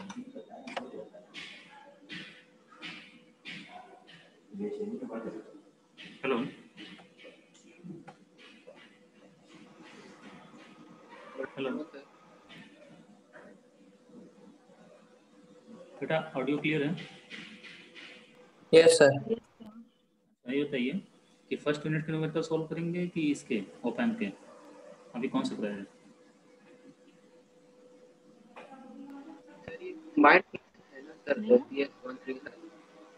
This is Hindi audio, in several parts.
हेलो, हेलो बेटा, ऑडियो क्लियर है? Yes sir. ये बताइए कि फर्स्ट यूनिट के न्यूमेरिकल सॉल्व करेंगे कि इसके ओपन के? अभी कौन सा कराया है? कंबाइंड है ना सर, CS13 के साथ।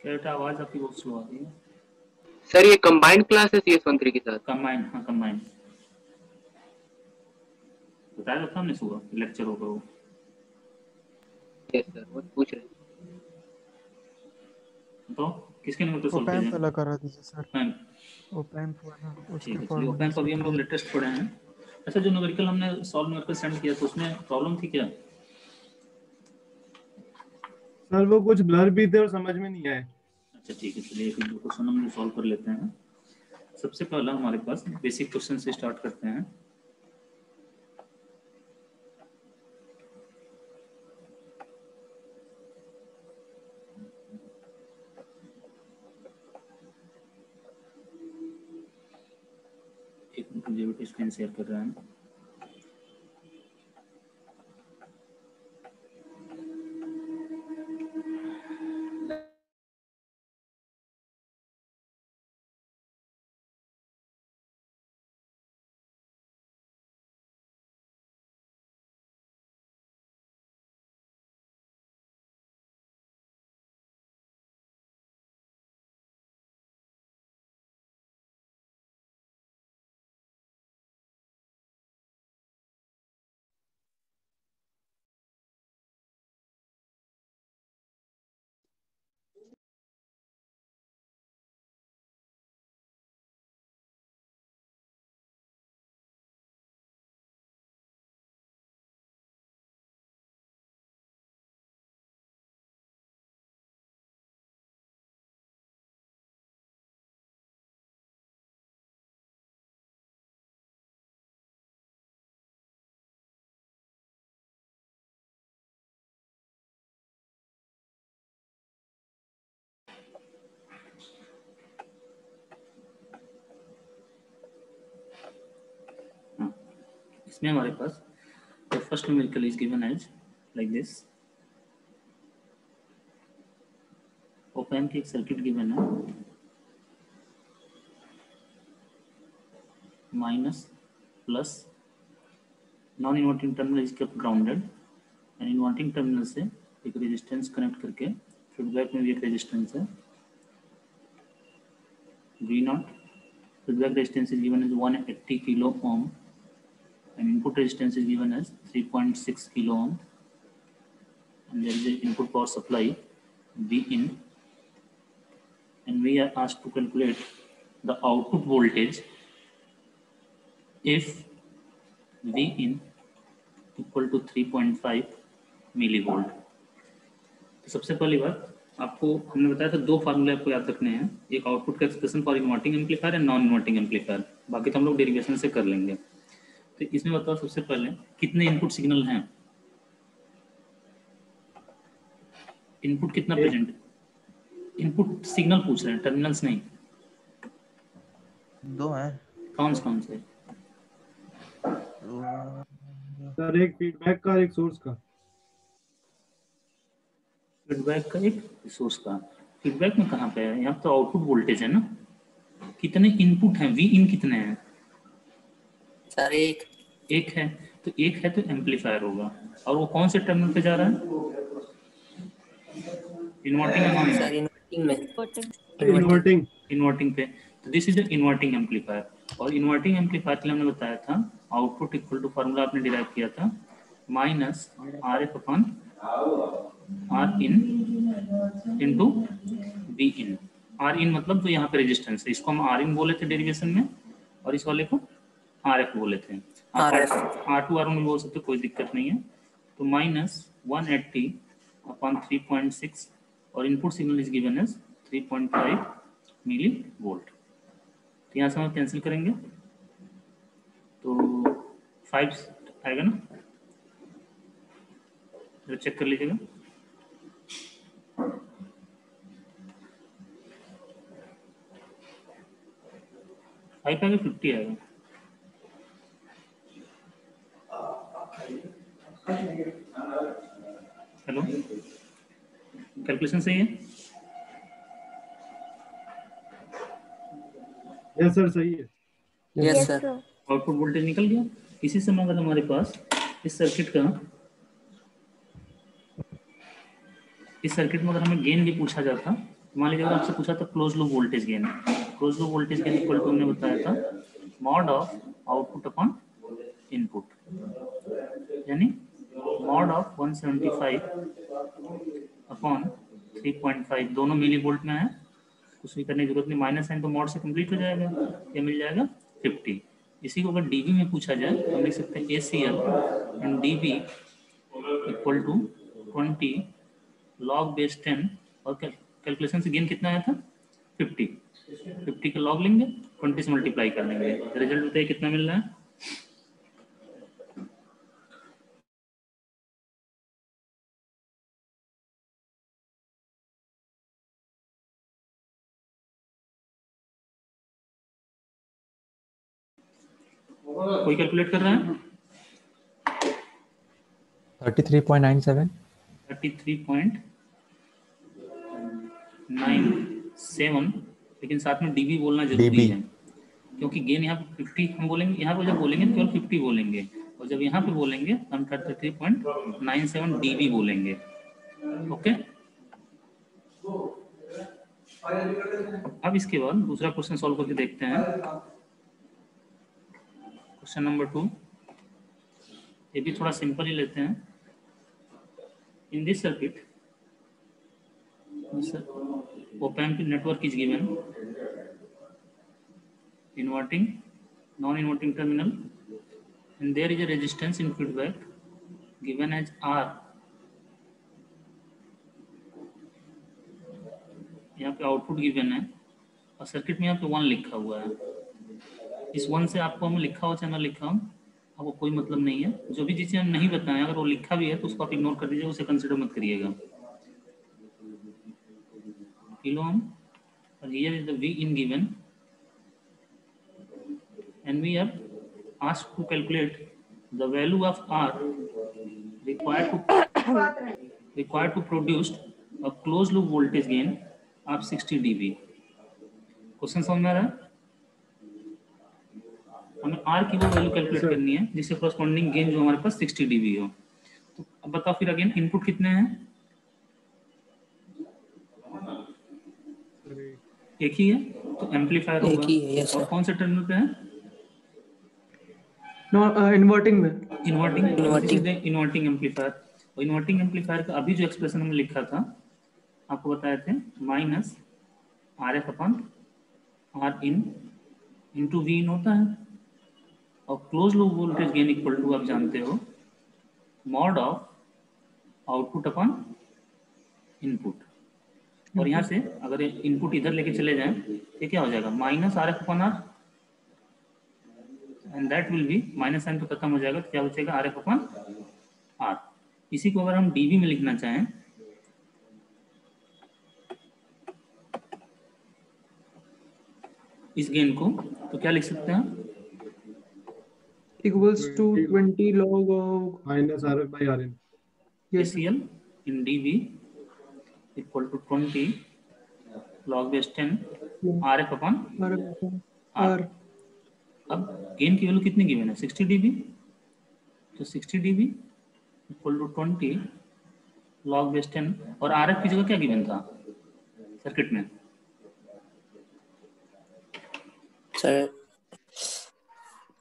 क्या बेटा, आवाज़ आपकी बहुत स्लो आ रही है। सर ये कंबाइंड क्लास है CS13 के साथ। कंबाइन, हाँ कंबाइन। बताया था हमने सुबह लेक्चर होगा वो। यस सर, वो पूछ रहे हैं। तो किसके न्यूमेरिकल सॉल्व ओपैम्प कीजिए? वाला करा दीजिए सर। मैम ओपैम्प वाला ठीक उसके है, चलिए ओपन फॉर्मूले को से भी हम लोग कीजिए। लेटेस्ट पढ़े हैं। अच्छा, जो न्यूमेरिकल हमने सॉल्व न्यूमेरिकल सेंड किया तो उसमें प्रॉब्लम थी क्या? सर वो कुछ ब्लर भी थे और समझ में नहीं आए। अच्छा ठीक है, चलिए एक दो क्वेश्चन हम सॉल्व कर लेते हैं। सबसे पहला हमारे पास बेसिक क्वेश्चन से स्टार्ट करते हैं। एक मिनट, मुझे बेटा स्क्रीन शेयर कर रहा है। इसमें हमारे पास the first numerical is given as like this. Open की एक सर्किट गिवन है, minus plus, non inverting terminal is kept grounded and inverting terminal से एक रेजिस्टेंस कनेक्ट करके फीडबैक में भी एक रेजिस्टेंस है V0. Feedback resistance is given as 180 kilo ohm and input resistance is given as 3.6 kilo ohm, and there is an input power supply V in, and we are asked to calculate the output voltage if V in equal to 3.5 millivolt. तो सबसे पहली बात आपको हमने बताया था, दो फार्मूले आपको याद रखने हैं, एक आउटपुट का expression for inverting amplifier and non inverting amplifier, बाकी तो हम लोग डेरिवेशन से कर लेंगे। तो इसमें बताओ सबसे पहले कितने इनपुट सिग्नल हैं? इनपुट कितना प्रेजेंट? इनपुट सिग्नल पूछ रहे हैं, टर्मिनल्स नहीं। दो हैं। कौन से? सर एक फीडबैक का, एक सोर्स का। फीडबैक का एक, सोर्स का। फीडबैक में कहाँ पे है? यहाँ तो आउटपुट वोल्टेज है ना। कितने इनपुट हैं? वी इन कितने हैं? सर एक है, तो एक है तो एम्पलीफायर होगा, और वो कौन से टर्मिनल पे जा रहा है? इन्वर्टिंग या नॉन सर इन्वर्टिंग में। इन्वर्टिंग। इन्वर्टिंग पे, तो this is the inverting amplifier. और इन्वर्टिंग एम्पलीफायर के लिए हमने बताया था आउटपुट इक्वल टू, फार्मूला आपने डिराइव किया था, minus R F upon R in into V in. R in मतलब तो यहाँ पे रेजिस्टेंस है, इसको हम आर इन बोले थे डेरिवेशन में, और इस वाले को आर एफ बोले थे। आप आर टू आर वन बोल सकते, कोई दिक्कत नहीं है। तो माइनस 180 अपॉन 3.6, और input signal is given as 3.5 millivolt. तो यहाँ से हम कैंसिल करेंगे तो 5 आएगा ना, चेक कर लीजिएगा। 5 आएगा 50 आएगा। हेलो, कैलकुलेशन सही है? यस सर, सही है। Yes sir. आउटपुट वोल्टेज निकल गया। इसी समय अगर हमारे पास इस सर्किट में अगर हमें गेन भी पूछा जाता, मान लीजिए अगर आपसे पूछा था close loop voltage gain. Close loop voltage gain equal to हमने बताया था mod of output upon input, यानी मॉड ऑफ 175 अपॉन 3.5, दोनों मिली वोल्ट में है, कुछ भी करने की जरूरत नहीं, माइनस साइन तो मॉड से कंप्लीट हो जाएगा, ये मिल जाएगा 50। इसी को अगर डीबी में पूछा जाए तो हम लिख सकते हैं ACL and dB equal to 20 log base 10, और कैलकुलेशन से गेन कितना आया था 50 का लॉग लेंगे, 20 से मल्टीप्लाई कर लेंगे, रिजल्ट बताइए कितना मिल रहा है। कोई कैलकुलेट कर रहा है? 33.97 33.97, लेकिन साथ में डीबी बोलना जरूरी DB है, क्योंकि गेन यहाँ पे 50 हम बोलेंगे, यहाँ पे जब बोलेंगे केवल 50 बोलेंगे, और जब यहाँ पे बोलेंगे हम 33.97 डीबी बोलेंगे। ओके, अब इसके बाद दूसरा क्वेश्चन सॉल्व करके देखते हैं। क्वेश्चन नंबर 2, ये भी थोड़ा सिंपल ही लेते हैं। In this circuit op-amp network is given inverting, non-inverting terminal, and there is a resistance in feedback given as R। यहाँ पे आउटपुट गिवन है और सर्किट में यहाँ पे 1 लिखा हुआ है। इस 1 से आपको हमें लिखा हो चाहे ना लिखा हो, आपको कोई मतलब नहीं है। जो भी चीज़ें हम नहीं बताएं, अगर वो लिखा भी है तो उसको आप इग्नोर कर दीजिए, उसे कंसिडर मत करिएगा। किलो ओम, और here is the V in given, and we are asked to calculate the value of R required to produce a closed loop voltage gain of 60 dB। Question समझ में आ रहा है? हमें R की वो वैल्यू कैलकुलेट करनी है जिससे कॉरस्पॉन्डिंग गेन जो हमारे पास 60 dB हो। तो अब बताओ फिर अगेन इनपुट कितने हैं? एक ही है, तो एम्पलीफायर होगा। एक ही है, yes, और sir। कौन से टर्मिनल पे है? इन्वर्टिंग में। Inverting amplifier. और इन्वर्टिंग एम्पलीफायर का अभी जो एक्सप्रेशन हमने लिखा था आपको बताए थे, minus RF upon R in into V in होता है, और close loop voltage gain equal to आप जानते हो mod of output upon input. और यहाँ से अगर इनपुट इधर लेके चले जाएं तो क्या हो जाएगा, minus RF upon R, and that will be, minus sign तो खत्म हो जाएगा, तो क्या बचेगा RF अपॉन R। इसी को अगर हम डीबी में लिखना चाहें इस गेन को, तो क्या लिख सकते हैं? equals to 20 log of minus RF by RN। yes ACL in dB equal to 20 log base 10 RF upon R अब गेन की वैल्यू कितनी गिवन है 60 dB, तो 60 dB equal to 20 log base 10, और RF की जगह क्या गिवन था सर्किट में? सर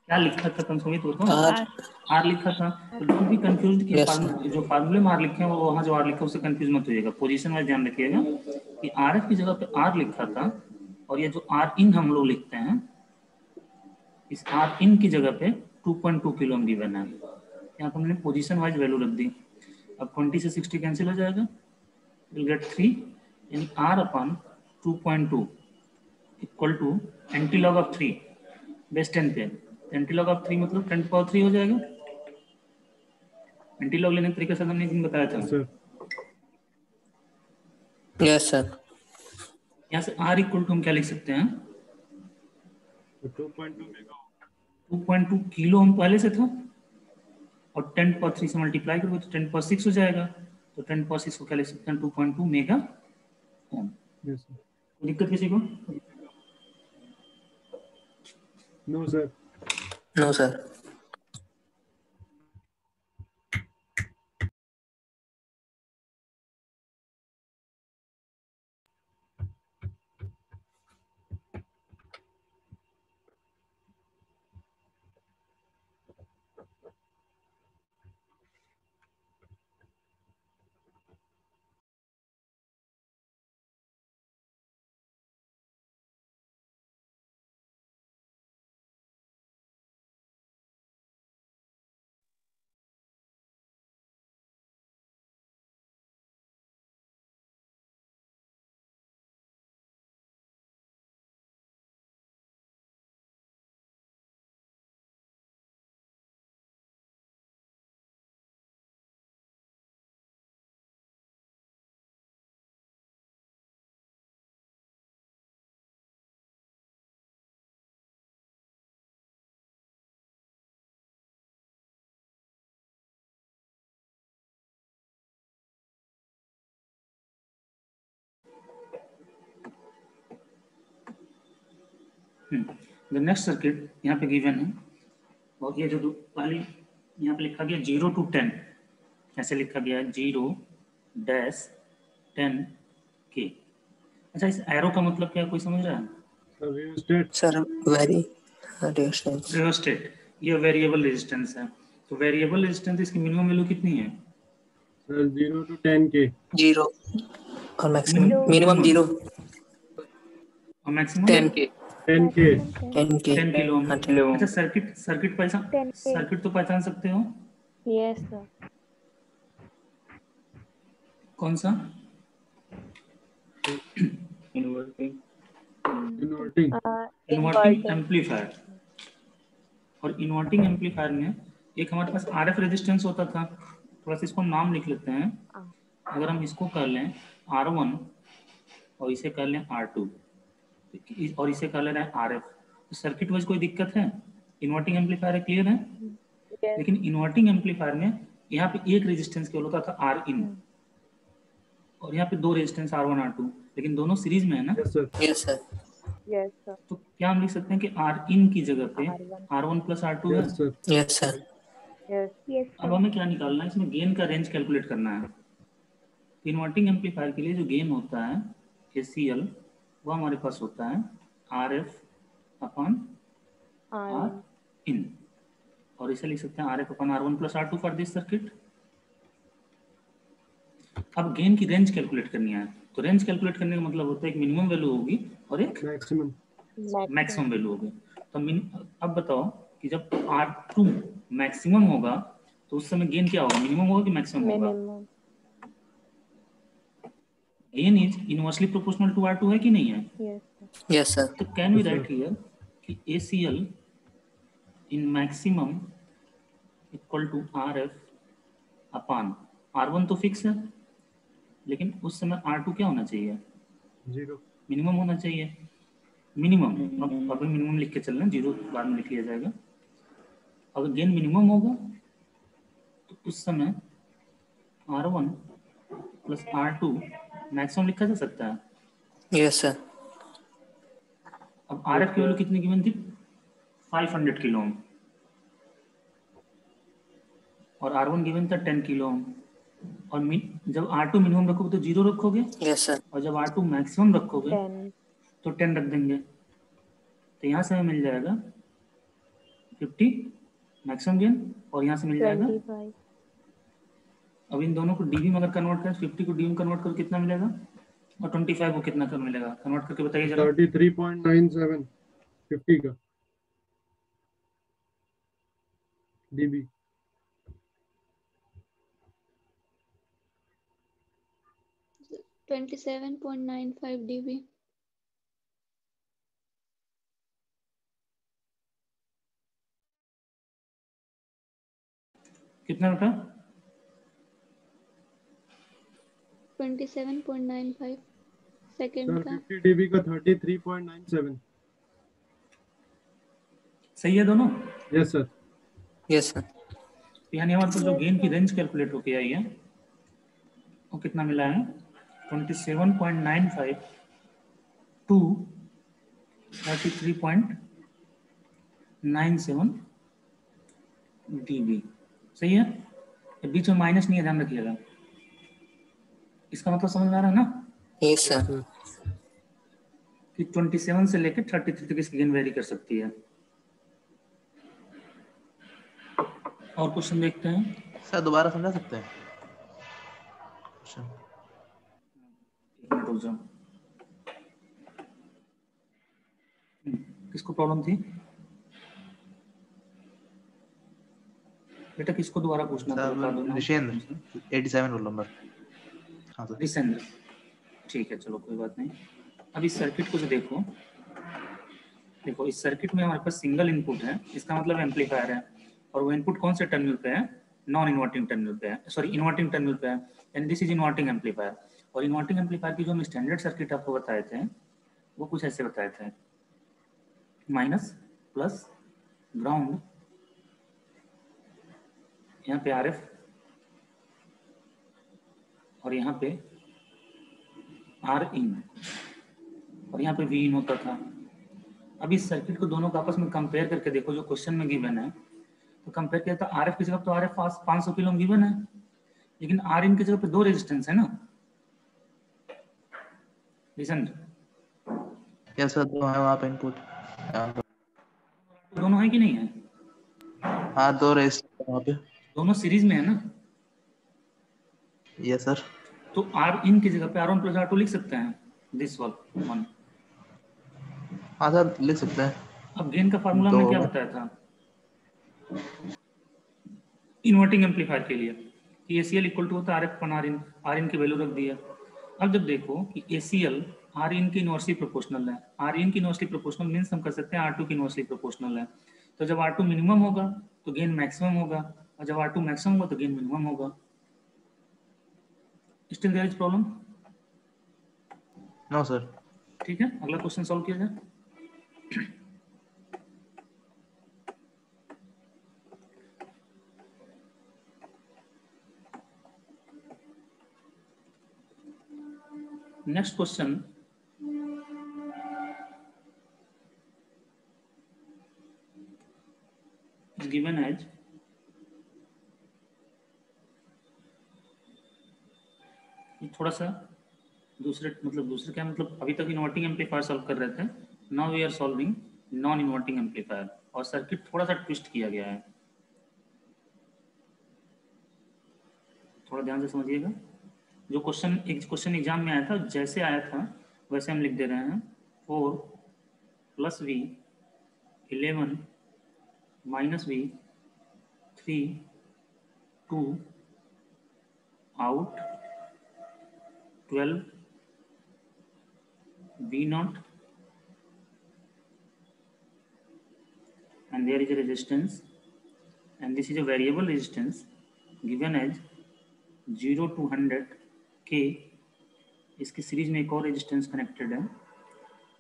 क्या लिखा था कम से कम R R लिखा था। तो डोंट बी कंफ्यूज कि Yes, जो फार्मूले में R लिखे हैं वो वहाँ जो R लिखा है उससे कंफ्यूज मत होइएगा। पोजीशन वाइज ध्यान रखिएगा कि RF की जगह पे R लिखा था, और ये जो R इन हम लोग लिखते हैं, इस R इन की जगह पे 2.2 किलो ओम गिवन है। यहाँ पे हमने पोजीशन वाइज वैल्यू रख दी। अब 20 से 60 कैंसिल हो जाएगा, विल गेट 3, यानी R upon 2.2 equal to antilog of 3 base 10 पे, एंटी लॉग ऑफ 3 मतलब 10 पावर 3 हो जाएगा। एंटी लॉग लेने के तरीके से हमने एक दिन बताया था। Sir yes sir। यहाँ से R इक्वल टू हम क्या लिख सकते हैं, तो 2.2 मेगा 2.2 किलो ओम पहले से था और 10 पावर 3 से मल्टीप्लाई करोगे तो 10 पावर 6 हो जाएगा। तो 10 पावर 6 को क्या लिख सकते हैं? 2.2 मेगा ओम। Yes sir. कोई दिक्कत किसी को? No sir. No sir. The next circuit यहाँ पे गिवन है और ये जो पहले यहाँ पे लिखा गया 0 to 10, ऐसे लिखा गया है 0-10 के। अच्छा, इस एरो का मतलब क्या है, कोई समझ रहा है? Rheostat. Sir very resistance. Rheostat, ये वेरिएबल रेजिस्टेंस है। तो वेरिएबल रेजिस्टेंस इसकी मिनिमम वैल्यू कितनी है? सर 0 to 10 के। 0 और मैक्सिमम मिनिमम 0 और मैक्सिमम 10 के। 10 के। 10 के। 10 किलो ओम। हाँ 10 ओम। अच्छा, सर्किट तो पहचान सकते हो? Yes sir. कौन सा? इन्वर्टिंग। Inverting amplifier. और इन्वर्टिंग एम्पलीफायर में एक हमारे पास आरएफ रेजिस्टेंस होता था, थोड़ा सा इसको नाम लिख लेते हैं। अगर हम इसको कर लें R1 और इसे कर लें R2 और इसे कर ले रहे हैं RF, तो सर्किट वाइज कोई दिक्कत है? इन्वर्टिंग एम्पलीफायर है, क्लियर है? लेकिन इन्वर्टिंग एम्पलीफायर में यहाँ पे एक रेजिस्टेंस केवल होता था Rin और यहाँ पे दो रेजिस्टेंस R1 R2, लेकिन दोनों सीरीज में है ना। Yes sir. Yes sir. Yes sir. तो क्या हम लिख सकते हैं कि Rin की जगह पे R1 प्लस R2 है? Yes sir. Yes sir. Yes अब हमें क्या निकालना है, इसमें गेन का रेंज कैलकुलेट करना है। इन्वर्टिंग एम्पलीफायर के लिए जो गेन होता है ACL, वो हमारे पास होता है RF अपॉन Rin, और इसे लिख सकते हैं RF upon R1 plus R2 for this circuit. अब गेन की रेंज कैलकुलेट करनी है, तो रेंज कैलकुलेट करने का मतलब होता है एक मिनिमम वैल्यू होगी और एक मैक्सिमम। मैक्सिमम वैल्यू होगी। तो अब बताओ कि जब R2 मैक्सिमम होगा तो उस समय गेन क्या होगा, मिनिमम होगा कि मैक्सिमम होगा? Minimum. Gain is inversely proportional to R2, है कि नहीं है? Yes yes sir. तो कैन वी राइट हियर कि ACL in maximum equal to RF upon R1 तो फिक्स है, लेकिन उस समय R2 क्या होना चाहिए? 0। मिनिमम होना चाहिए। मिनिमम, अब अभी मिनिमम लिख के चल रहे हैं, 0 बाद में लिख लिया जाएगा। अगर गेन मिनिमम होगा तो उस समय R1 प्लस R2 मैक्सिमम लिखा जा सकता है। Yes sir. अब RF की वैल्यू कितनी गिवन थी? 500 किलो ओम, और R1 गिवन था 10 किलो ओम। और जब R2 मिनिमम रखोगे तो 0 रखोगे, यस सर। और जब R2 मैक्सिमम रखोगे 10। तो 10 रख देंगे। तो यहाँ से हमें मिल जाएगा 50 मैक्सिमम गेन, और यहाँ से मिल जाएगा 25। अब इन दोनों को डीबी में अगर कन्वर्ट करें, 50 को डीबी में कन्वर्ट करो कितना मिलेगा, और 25 को कितना कर मिलेगा, कन्वर्ट करके बताइए जरा। 33.97 50 का डीबी। 27.95 dB। कितना बेटा? 27.95 सेकेंड सर का। 50 डीबी का 33.97। सही है दोनों? Yes sir. Yes, sir. यानी हमारे पास जो गेन की रेंज कैलकुलेट होके आई है वो कितना मिला है? 27.95 टू 33.97 dB। सही है? ये बीच में माइनस नहीं है, ध्यान रखिएगा। इसका मतलब समझ में आ रहा है ना Yes, sir. कि 27 से लेकर 33 तक इसकी गेन वेरी कर सकती है। और क्वेश्चन देखते हैं। सर दोबारा समझा सकते हैं? एक मिनट रुक जाओ। किसको प्रॉब्लम थी बेटा? किसको दोबारा पूछना था? बता दो ना। निशेंद्र 87 रोल नंबर। हाँ सर। रिसेंद्र, ठीक है, चलो कोई बात नहीं। अब इस सर्किट को जो देखो, इस सर्किट में हमारे पास सिंगल इनपुट है, इसका मतलब एम्पलीफायर है, और वो इनपुट कौन से टर्मिनल पे है? नॉन इन्वर्टिंग टर्मिनल पे है, सॉरी इन्वर्टिंग टर्मिनल पे है, and this is inverting amplifier. और इन्वर्टिंग एम्पलीफायर की जो हम स्टैंडर्ड सर्किट आपको बताए थे वो कुछ ऐसे बताए थे, माइनस प्लस ग्राउंड, यहाँ पे RF और यहाँ पे R इन, और यहाँ पे V इन होता था। अब इस सर्किट को दोनों को आपस में कंपेयर करके देखो, जो क्वेश्चन में गिवन है तो कंपेयर किया तो RF की जगह तो RF 500 किलो गिवन है, लेकिन R इन की जगह पे 2 रेजिस्टेंस है ना। लिसन, यस सर, दो है वहाँ पे इनपुट। दोनों है कि नहीं है? हाँ, दो रेजिस्टर वहाँ पे। दोनों सीरीज में है ना। Yes sir. तो R इन की जगह पे R1 प्लस R2 लिख सकते हैं, दिस वन। हाँ सर, लिख सकते हैं। अब गेन का फार्मूला तो हमने क्या बताया था इन्वर्टिंग एम्पलीफायर के लिए कि ACL इक्वल टू होता है RF अपन R इन की वैल्यू रख दिया। अब जब देखो कि ACL R इन की इनवर्सली प्रोपोर्शनल है, R इन की इनवर्सली प्रोपोर्शनल मीन्स हम कर सकते हैं R2 की इनवर्सली प्रोपोर्शनल है। तो जब R2 मिनिमम होगा तो गेन मैक्सिमम होगा, और जब R2 मैक्सिमम होगा तो गेन मिनिमम होगा। Still there is problem? No sir. ठीक है, अगला क्वेश्चन सॉल्व किया जाए। Next question is given as थोड़ा सा दूसरे क्या मतलब, अभी तक इन्वर्टिंग एम्पलीफायर सॉल्व कर रहे थे, now we are solving non inverting amplifier, और सर्किट थोड़ा सा ट्विस्ट किया गया है, थोड़ा ध्यान से समझिएगा। जो क्वेश्चन एग्जाम में आया था जैसे आया था वैसे हम लिख दे रहे हैं। 4 + V 11 - V 3 2 out 12 V0, and there is a resistance, and this is a variable resistance given as 0 to 100 K। इसकी सीरीज में एक और रेजिस्टेंस कनेक्टेड है,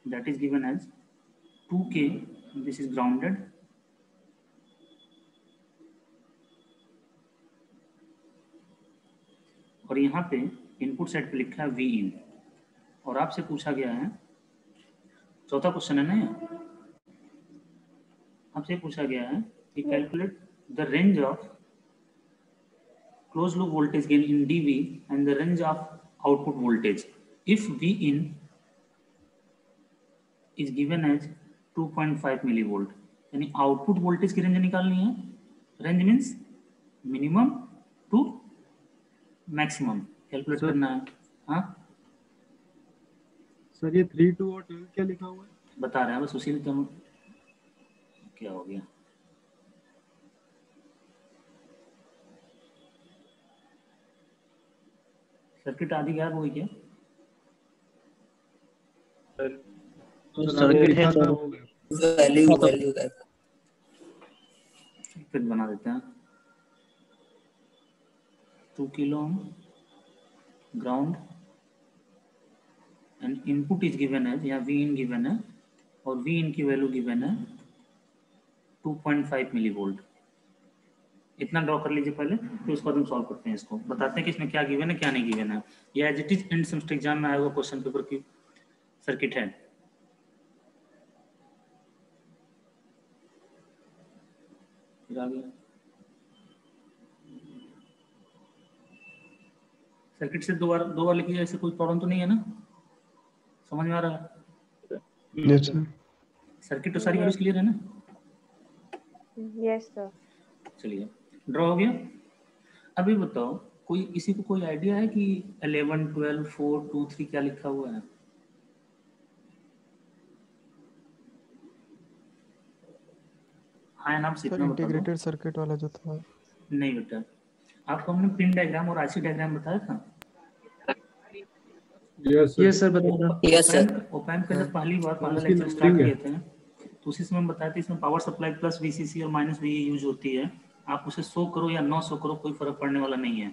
that is given as 2K, this is grounded, और यहाँ पे इनपुट साइड पे लिखा है V in, और आपसे पूछा गया है, चौथा क्वेश्चन है ना ये, आपसे पूछा गया है कि calculate the range of closed loop voltage gain in dV and the range of output voltage if V in is given as 2.5 millivolt। यानी आउटपुट वोल्टेज की रेंज निकालनी है। Range means minimum to maximum calculate करना है। हाँ सर, ये 3, 2 और 12 क्या लिखा हुआ है? बता रहे हैं बस, उसी में क्या हो गया। सर्किट आदि गायब हो गई क्या? सर्किट लिखा था हो गया। Value that. फिर बना देते हैं। 2 kilo ohm ground and input is given है, यहाँ V in गिवन है और V in की वैल्यू गिवन है 2.5 मिली वोल्ट। इतना ड्रॉ कर लीजिए पहले, फिर उसके बाद हम सॉल्व करते हैं इसको, बताते हैं कि इसमें क्या गिवन है क्या नहीं गिवन है। ये as it is end semester exam में आया हुआ क्वेश्चन पेपर की सर्किट है। फिर आगे सर्किट से दो बार लिखिए, ऐसे कोई प्रॉब्लम तो नहीं है ना, समझ में आ रहा है? Yes sir. सर्किट तो सारी वैल्यूज क्लियर है ना? Yes, sir. चलिए ड्रॉ हो गया। अभी बताओ कोई किसी को कोई आइडिया है कि 11, 12, 4, 2, 3 क्या लिखा हुआ है? हाँ नाम सर सीखना बता दो। इंटीग्रेटेड सर्किट वाला जो था। नहीं बेटा, आपको हमने पिन डायग्राम और आईसी डायग्राम बताया था। यस यस सर बता दो। Yes, sir. ओपैम्प का जब पहला उसकी लेक्चर स्टार्ट numbering किए है। थे तो उसी समय हम बताए थे इसमें पावर सप्लाई प्लस वीसीसी और माइनस वी यूज होती है। आप उसे 100 करो या 900 करो कोई फर्क पड़ने वाला नहीं है।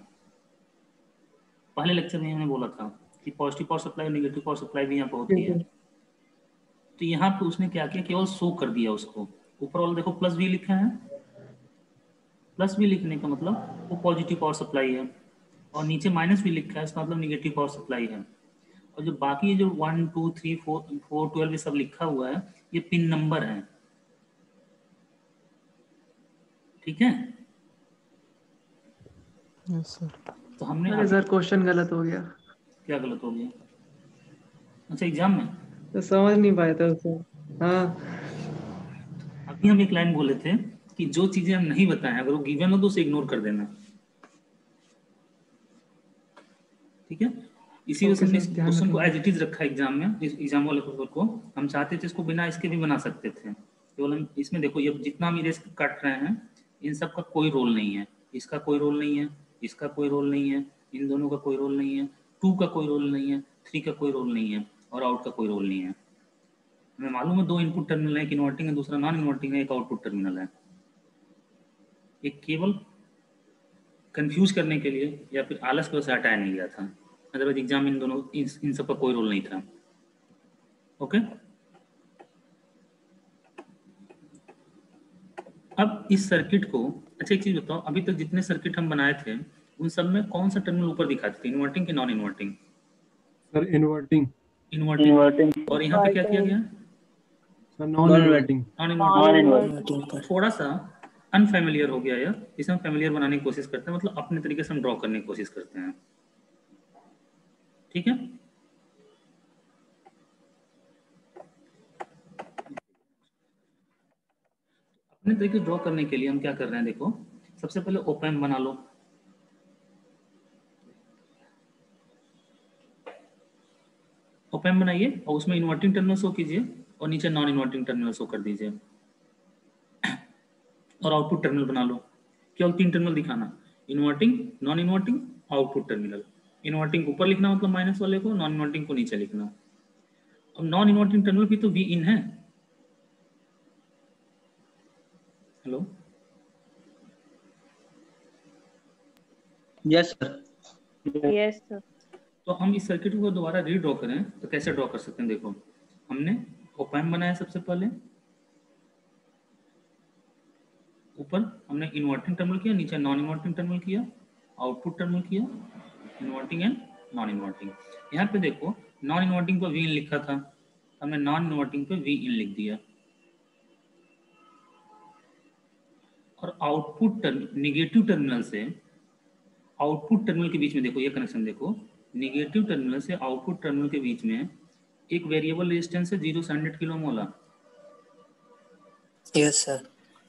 पहले लेक्चर में हमने बोला था कि पॉजिटिव पावर सप्लाई और नेगेटिव पावर सप्लाई भी यहाँ पर होती है। तो यहाँ पे उसने क्या किया, केवल 100 कर दिया उसको। ऊपर वाला देखो प्लस वी लिखा है, प्लस वी लिखने का मतलब वो पॉजिटिव पावर सप्लाई है, और नीचे माइनस वी लिखा है इसका मतलब नेगेटिव पावर सप्लाई है। और जो बाकी जो 1, 2, 3, 4, 12 ये सब लिखा हुआ है ये पिन नंबर है, ठीक है? Yes sir. तो हमने अरे सर क्वेश्चन गलत हो गया, क्या गलत हो गया? अच्छा एग्जाम में तो समझ नहीं पाए थे उसको। हाँ अभी हम एक लाइन बोले थे कि जो चीजें हम नहीं बताएं अगर वो गिवन हो तो उसे इग्नोर कर देना, ठीक है? इसी वजह से हमने इस क्वेश्चन को एज इट इज रखा एग्जाम में। इस एग्जाम वाले पेपर को हम चाहते थे इसको बिना इसके भी बना सकते थे, केवल हम इसमें देखो ये जितना हम इरेज काट रहे हैं इन सब का कोई रोल नहीं है, इसका कोई रोल नहीं है, इसका कोई रोल नहीं है, इन दोनों का कोई रोल नहीं है, 2 का कोई रोल नहीं है, 3 का कोई रोल नहीं है, और आउट का कोई रोल नहीं है। हमें मालूम है 2 इनपुट टर्मिनल है, एक इन्वर्टिंग है दूसरा नॉन इन्वर्टिंग है, एक आउटपुट टर्मिनल है। ये केवल कंफ्यूज करने के लिए या फिर आलस की वजह से हटाया नहीं गया था, अदरवाइज एग्जाम इन दोनों इन सब का कोई रोल नहीं था। ओके, अब इस सर्किट को, अच्छा एक चीज बताओ, अभी तक जितने सर्किट हम बनाए थे उन सब में कौन सा टर्मिनल ऊपर दिखाते थे, इन्वर्टिंग कि non inverting? Sir inverting. Inverting. और यहाँ पे क्या किया गया? Sir non inverting. Non inverting. Inverting पर। थोड़ा सा अनफेमिलियर हो गया यार, इसे हम फेमिलियर बनाने की कोशिश करते हैं, मतलब अपने तरीके से हम ड्रॉ करने की कोशिश करते हैं, ठीक है? अपने तरीके ड्रॉ करने के लिए हम क्या कर रहे हैं, देखो सबसे पहले ओपैम्प बना लो। ओपैम्प बनाइए और उसमें इन्वर्टिंग टर्मिनल शो कीजिए और नीचे नॉन इन्वर्टिंग टर्मिनल शो कर दीजिए, और आउटपुट टर्मिनल बना लो। केवल 3 टर्मिनल दिखाना, inverting, non inverting, output terminal. Inverting को ऊपर लिखना मतलब माइनस वाले को, नॉन इन्वर्टिंग को नीचे लिखना। अब नॉन इन्वर्टिंग टर्मिनल भी तो वी इन है। Hello, yes sir. Yes, sir. तो हम इस सर्किट को दोबारा रीड्रॉ करें तो कैसे ड्रॉ कर सकते हैं? देखो हमने ओपैम्प बनाया सबसे पहले, ऊपर हमने इन्वर्टिंग टर्मिनल किया, नीचे नॉन इन्वर्टिंग टर्मिनल किया, आउटपुट टर्मिनल किया, इन्वर्टिंग एंड नॉन इन्वर्टिंग। यहाँ पे देखो नॉन इन्वर्टिंग पर वी इन लिखा था, हमने नॉन इन्वर्टिंग पे वी इन लिख दिया। और आउटपुट निगेटिव टर्मिनल से आउटपुट टर्मिनल के बीच में देखो ये कनेक्शन देखो, निगेटिव टर्मिनल से आउटपुट टर्मिनल के बीच में एक वेरिएबल रेजिस्टेंस है 0 से 100 किलो ओम वाला। Yes, sir.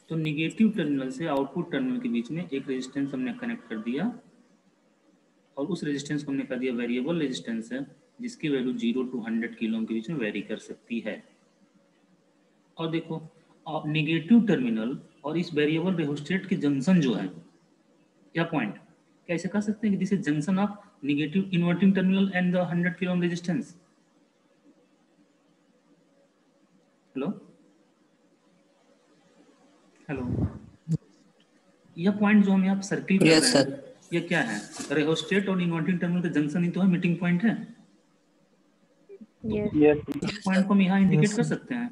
तो निगेटिव टर्मिनल से आउटपुट टर्मिनल के बीच में एक रेजिस्टेंस हमने कनेक्ट कर दिया, और उस रेजिस्टेंस को हमने कह दिया वेरिएबल रेजिस्टेंस है, जिसकी वैल्यू 0 to 100 किलो ओम के बीच में वेरी कर सकती है। और देखो निगेटिव टर्मिनल और इस वेरिएबल रेजिस्टेंस के जंक्शन जो है, क्या पॉइंट, क्या ऐसे कह सकते हैं कि this is junction of negative inverting terminal and the 100 kilo ohm resistance? Hello hello, यह पॉइंट जो हम यहाँ सर्किल कर Yes, रहे sir. हैं ये क्या है? रेजिस्टेंस और इन्वर्टिंग टर्मिनल का जंक्शन ही तो है, मीटिंग पॉइंट है। Yes. पॉइंट को हम यहाँ इंडिकेट कर सकते हैं।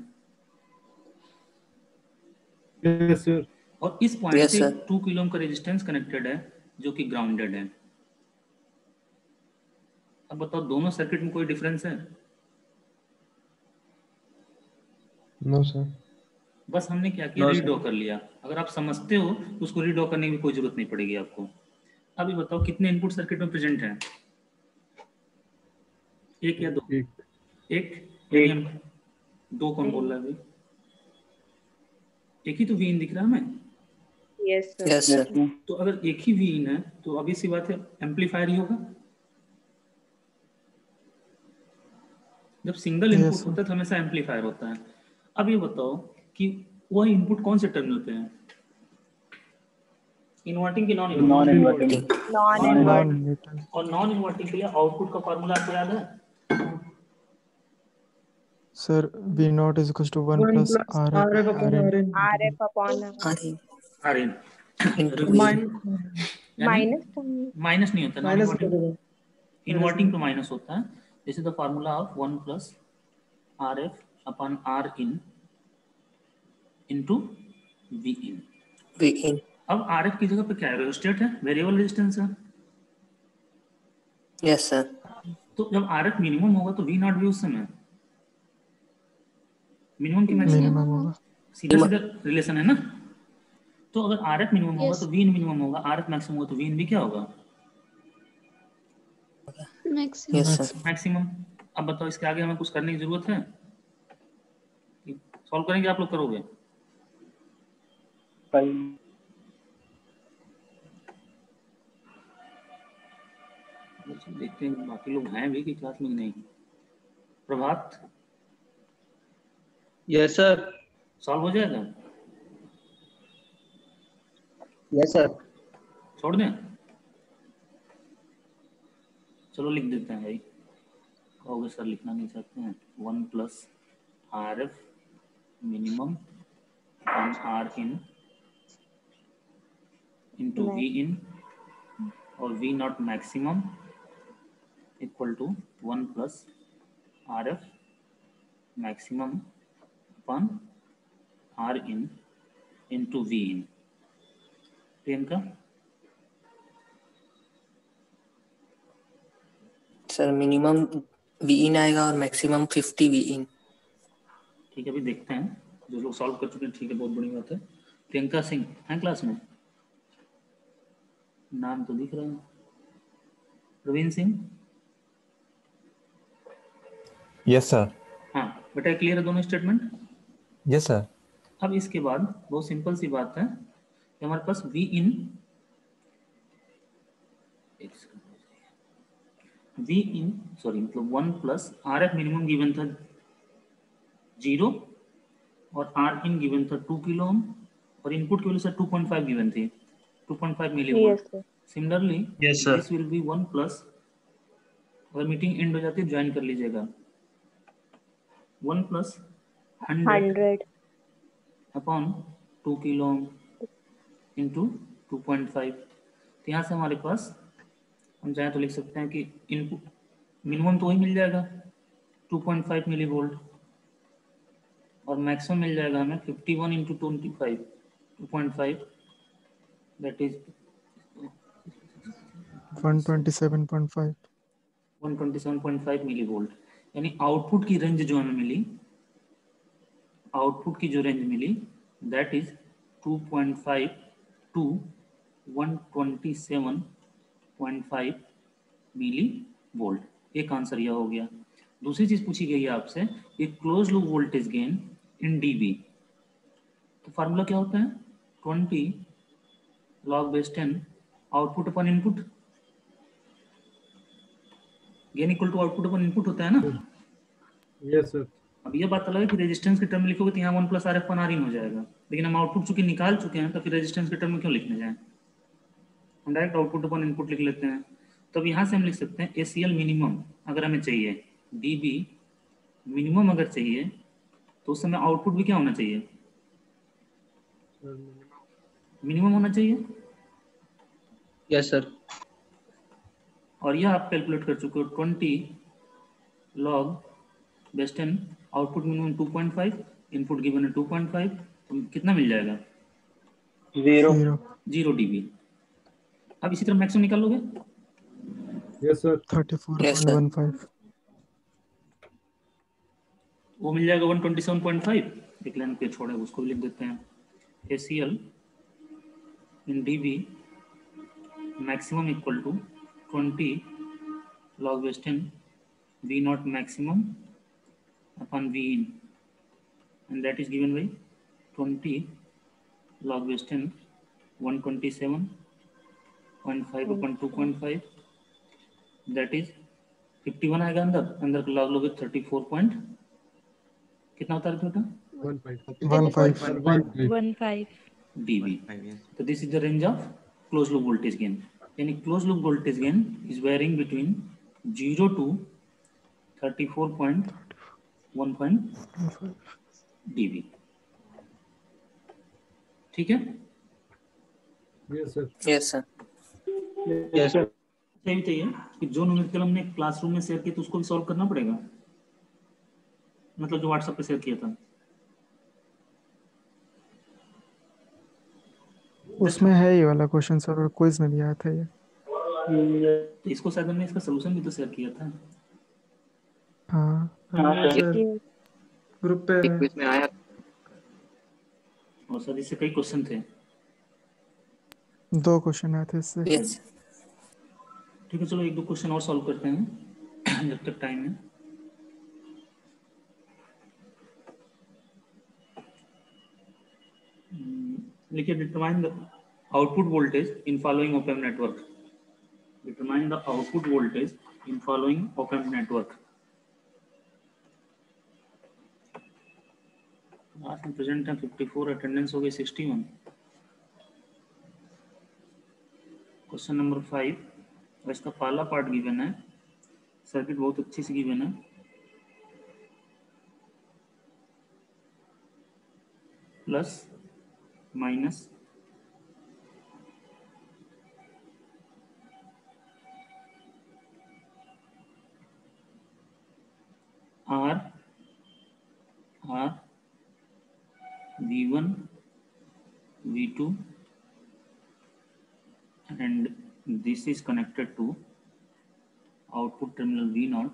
Yes sir. और इस पॉइंट Yes, से sir. 2 किलो ओम का रेजिस्टेंस कनेक्टेड है जो कि ग्राउंडेड है। अब बताओ दोनों सर्किट में कोई डिफरेंस है? No sir. बस हमने क्या किया, No, sir. रीड्रॉ कर लिया। अगर आप समझते हो तो उसको रीड्रॉ करने की कोई जरूरत नहीं पड़ेगी आपको। अभी बताओ कितने इनपुट सर्किट में प्रेजेंट हैं? एक या दो? एक। एक यानी हम दो कौन बोल रहा है भाई? एक ही तो वीन दिख रहा है हमें। Yes, sir. Yes, sir. तो अगर एक ही वीन है तो अभी सी बात है एम्पलीफायर ही होगा। जब सिंगल Yes, इनपुट sir. होता है तो हमेशा एम्पलीफायर होता है। अब ये बताओ कि वह इनपुट कौन से टर्मिनल पे है, इन्वर्टिंग की नॉन इन्वर्टिंग? Inverting. Non-inverting. और नॉन इन्वर्टिंग के लिए आउटपुट का फॉर्मूला आपको याद है? Sir, V naught is equals to 1 1 plus plus RF RF upon RN. RN. RF upon RN R in into तो V. minus माइनस नहीं होता, नॉन माइनस इन्वर्टिंग, इन्वर्टिंग पे माइनस होता है। This is the formula of 1 plus R F upon R in into V in. V in. अब आर एफ की जगह पे क्या है, रेजिस्टेंस है, वेरिएबल रेजिस्टेंस है। Yes, sir. तो जब आर एफ मिनिमम होगा तो वी नॉट भी उस समय मिनिमम की मैक्सिमम, Minimum होगा. सीधा सीधा रिलेशन है ना। तो अगर आर एफ मिनिमम होगा Yes. तो वी इन मिनिमम होगा, आर एफ मैक्सिमम होगा तो वी इन भी क्या होगा, Maximum. Yes, sir. Maximum. Maximum. अब बताओ इसके आगे हमें कुछ करने की जरूरत है? सॉल्व करेंगे आप लोग, करोगे? देखते हैं बाकी लोग हैं भी कि क्लास में नहीं। प्रभात, Yes, sir. सॉल्व हो जाएगा? Yes, sir. छोड़ दें? चलो लिख देते हैं भाई। कहोगे सर लिखना नहीं चाहते हैं। 1 plus R F minimum on R in into V in और V not maximum equal to 1 plus R F maximum upon R in into V in. Priyanka, sir minimum V in आएगा और मैक्सिमम 50 V in. ठीक है अभी देखते हैं, जो लोग सॉल्व कर चुके हैं ठीक है, बहुत बड़ी बात है। प्रियंका सिंह हैं क्लास में? नाम तो दिख रहा है। प्रवीण सिंह? Yes sir. हाँ बेटा, क्लियर है दोनों स्टेटमेंट? Yes sir. अब इसके बाद बहुत सिंपल सी बात है कि हमारे पास वी इन मतलब 1 plus R F minimum given था 0 और आर इन गिवन था 2 किलो ओम और इनपुट की वजह से 2.5 गिवन थी, 2.5 millivolt. Yes, sir. Similarly Yes, sir. This will be 1 plus, अगर मीटिंग एंड हो जाती है ज्वाइन कर लीजिएगा, 1 प्लस 100 100. Upon 2 kilo into 2.5। तो यहाँ से हमारे पास हम चाहें तो लिख सकते हैं कि इनपुट मिनिमम तो वही मिल जाएगा 2.5 मिली वोल्ट और मैक्सिमम मिल जाएगा हमें 51 into 25 2.5 that is 127.5. 127.5 millivolt. यानी आउटपुट की रेंज जो हमें मिली, आउटपुट की जो रेंज मिली that is 2.5 to 127.5 millivolt. एक आंसर यह हो गया। दूसरी चीज पूछी गई है आपसे, एक close loop voltage gain in dB. तो फार्मूला क्या होता है, 20 log base 10 output upon input, gain equal to output upon input होता है ना। Yes sir. अब ये बात अलग है कि रेजिस्टेंस के टर्म में लिखोगे तो यहाँ 1 plus R F upon R in हो जाएगा, लेकिन हम आउटपुट चूंकि निकाल चुके हैं तो फिर रेजिस्टेंस के टर्म में क्यों लिखने जाए, हम डायरेक्ट आउटपुट अपन इनपुट लिख लेते हैं। तो अब यहाँ से हम लिख सकते हैं ACL मिनिमम अगर हमें चाहिए, DB मिनिमम अगर चाहिए तो उस समय आउटपुट भी क्या होना चाहिए, मिनिमम होना चाहिए। Yes, sir. और यह आप कैलकुलेट कर चुके हो 20 log base 10 output minimum 2.5 input given है 2.5, तो कितना मिल जाएगा 0 0 dB। अब इसी तरह मैक्सिमम निकाल लोगे। Yes sir. 34.15 वो मिल जाएगा 127.5। एक लाइन पे छोड़े उसको भी लिख देते हैं। ACL in dB maximum equal to 20 log base 10 V naught maximum upon V in, and that is given by 20 log base 10 127.5 upon 2.5, that is 51 आएगा अंदर का log लोगे 34 point कितना होता है बेटा 1.5 dB। So this is the range of closed loop voltage gain. यानी closed loop voltage gain is varying between 0 to 34.1 dB। ठीक है। Yes sir. Yes sir. सही चाहिए कि जो न्यूमेरिकल हमने क्लासरूम में शेयर किया तो उसको भी सॉल्व करना पड़ेगा, मतलब जो व्हाट्सएप पे शेयर किया था उसमें है ये वाला क्वेश्चन सर, और क्विज में भी आया था ये। तो इसको शायद हमने इसका सलूशन भी तो शेयर किया था। हाँ ग्रुप पे है। में आया। और सर इससे कई क्वेश्चन थे। 2 क्वेश्चन आए थे इससे। यस। ठीक है, चलो 1-2 क्वेश्चन और सॉल्व करते हैं जब तक टाइम है। लिखिए determine the output voltage in following op amp network. Determine the output voltage in following op amp network. Class में प्रेजेंट है 54, अटेंडेंस हो गई 61। क्वेश्चन नंबर 5, इसका पहला पार्ट गिवन है, सर्किट बहुत अच्छी से गिवन है। Plus minus R V1 V2 and this is connected to output terminal V0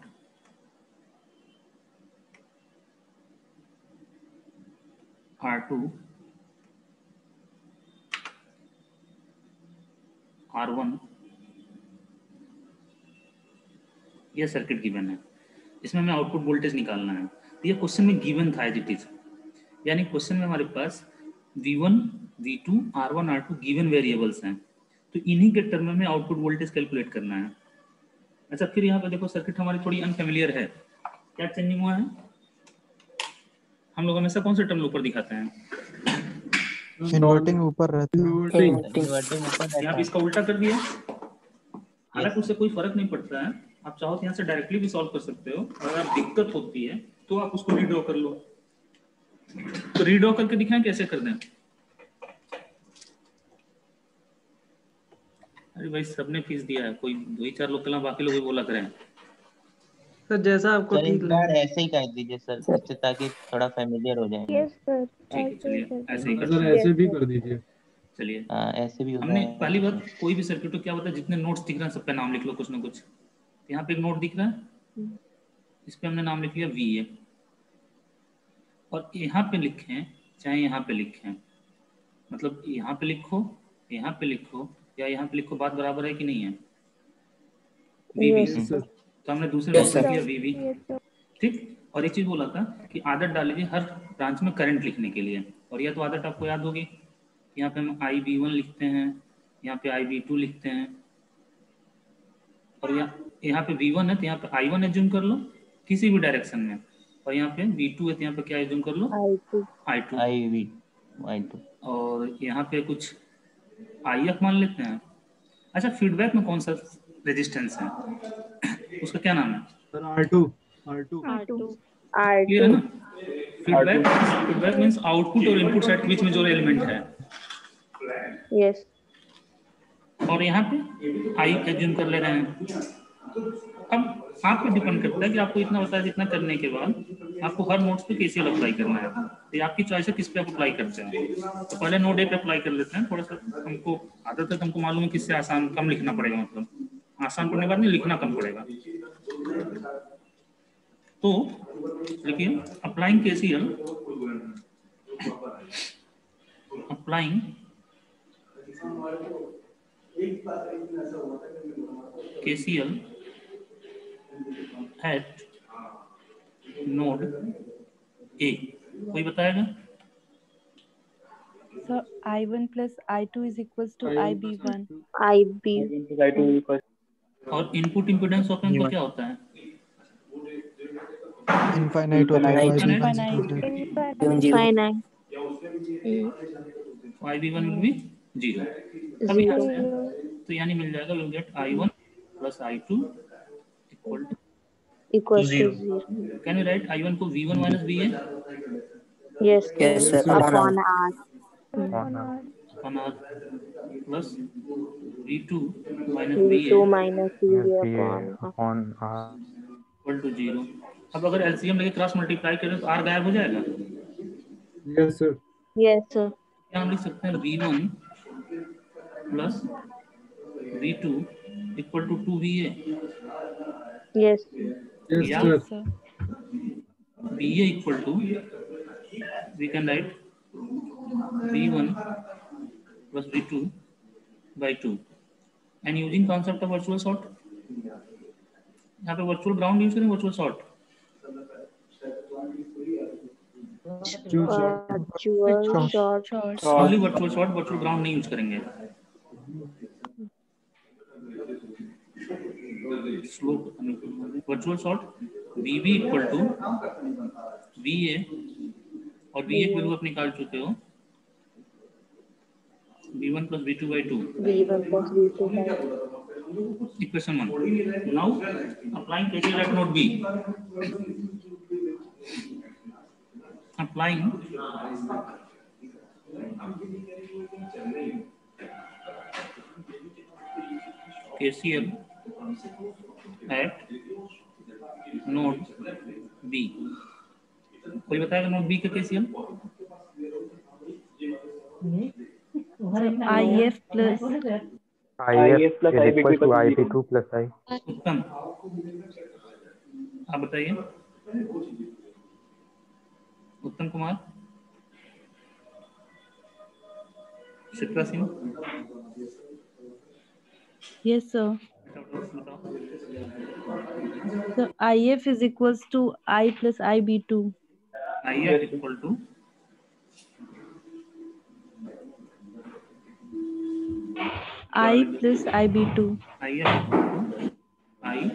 R2 R1। यह सर्किट गिवन है, इसमें हमें आउटपुट वोल्टेज निकालना है। ये क्वेश्चन में गिवन था एज इट इज, यानी क्वेश्चन में हमारे पास V1 V2 R1 R2 given variables हैं, तो इन्हीं के टर्म में आउटपुट वोल्टेज कैलकुलेट करना है। अच्छा, फिर यहाँ पे देखो सर्किट हमारी थोड़ी अनफेमिलियर है। क्या चेंजिंग हुआ है? हम लोग हमेशा कौन से टर्म ऊपर दिखाते हैं? इन्वर्टिंग ऊपर रहता है। यहाँ पे इसका उल्टा कर दिया। हालांकि उससे कोई फर्क नहीं पड़ता है, आप चाहो तो यहाँ से डायरेक्टली भी सॉल्व कर सकते हो। अगर आप दिक्कत होती है तो आप उसको रीड्रॉ कर लो। तो रीड्रॉ करके दिखाएं कैसे कर दें। अरे भाई सबने फीस दिया है, कोई 2-4 लोग कल, बाकी लोग भी बोला करें। सर जैसा आपको सर ठीक इस बार लगे। ऐसे ही कर दीजिए सर, इससे ताकि थोड़ा फेमिलियर हो जाए। यस सर, ठीक है, ऐसे ही चलिए ऐसे ही कर करते सर हैं। ऐसे भी कर दीजिए। चलिए हाँ ऐसे भी होता हमने है। पहली बात, कोई भी सर्किट को क्या होता है, जितने नोट्स दिख रहे हैं सब पे नाम लिख लो कुछ ना कुछ। यहाँ पे एक नोट दिख रहा है, इस पे हमने नाम लिख लिया VA, और यहाँ पे लिखें चाहे यहाँ पे लिखें, मतलब यहाँ पे लिखो, यहाँ पे लिखो या यहाँ पे लिखो, बात बराबर है कि नहीं है? VB, Yes, तो हमने दूसरे नोट Yes, पे sir. लिया VB। yes sir, ठीक, और एक चीज बोला था कि आदत डाल लीजिए हर ब्रांच में करंट लिखने के लिए, और यह तो आदत आपको याद होगी। यहाँ पे हम IB1 लिखते हैं, यहाँ पे IB2 लिखते हैं, और यहाँ पे V1 है तो यहाँ पे I1 एज्यूम कर लो किसी भी डायरेक्शन में, और यहाँ पे V2 है तो यहाँ पे क्या एज्यूम कर लो? I2। I2 और यहाँ पे कुछ IF मान लेते हैं। अच्छा, फीडबैक में कौन सा रेजिस्टेंस है, उसका क्या नाम है? सर R2 क्लियर है ना? फीडबैक मींस आउटपुट और इनपुट साइड के बीच में जो एलिमेंट है। yes, और यहाँ पे आई एज्यूम कर ले रहे हैं। अब आप पे डिपेंड करता है कि आपको इतना होता है, जितना करने के बाद आपको हर नोड्स पे केसीएल अप्लाई करना है। तो ये आपकी चॉइस है किस पे आप अप्लाई करते हैं। तो पहले नोड ए पे अप्लाई कर लेते हैं। थोड़ा सा हमको आदत है, हमको मालूम है किससे आसान कम लिखना पड़ेगा, मतलब आसान पढ़ने के बाद नहीं लिखना कम पड़ेगा। तो लेकिन applying KCL, applying KCL at node A, कोई बताएगा? So I1 plus I2 is equals to IB1. IB. और इनपुट इम्पीडेंस ऑप एम्प क्या होता है? इनफाइनाइट होता है Infinite. IB1 will be 0। अभी यहाँ से तो यानी मिल जाएगा we'll get I1 plus I2 equal to 0। Can you write I1 को V1 minus VA? Yes. Yes, sir. Upon R. On R plus V2 minus V2 VA minus VA upon R. equal to 0। अब अगर LCM लेके क्रॉस मल्टीप्लाई करें तो R गायब हो जाएगा। Yes, sir. Yes, sir. क्या हम लिख सकते हैं V1 plus V2 equal to 2VA? Yes. Yes, Yeah. sir. VA equal to, we can write V1 plus V2 by 2 and using concept of virtual sort, यहाँ पे virtual ground यूज करें, virtual sort। Virtual short. Only virtual sort, virtual ground नहीं यूज करेंगे। Slope virtual sort VB equal to VA और VA की वैल्यू आप निकाल चुके हो V1 plus V2 by 2। V1 plus V2 by 2. Equation 1। Now applying KCL at node B. Applying KCL at node B। कोई बताएगा नोड B का KCL? IF plus IF plus is equal to IB2 plus I। उत्तम, आप बताइए। उत्तम Kumar, Shipra Singh. yes sir. So IF is equals to I plus IB2. IF equal to I plus IB2. IF equal to I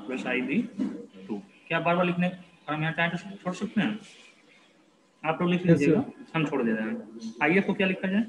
plus IB2। क्या बार बार लिखने और हम यहाँ टाइम छोड़ सकते हैं? आप लोग लिख लीजिएगा, हम छोड़ दे रहे हैं। IF को क्या लिखा जाए?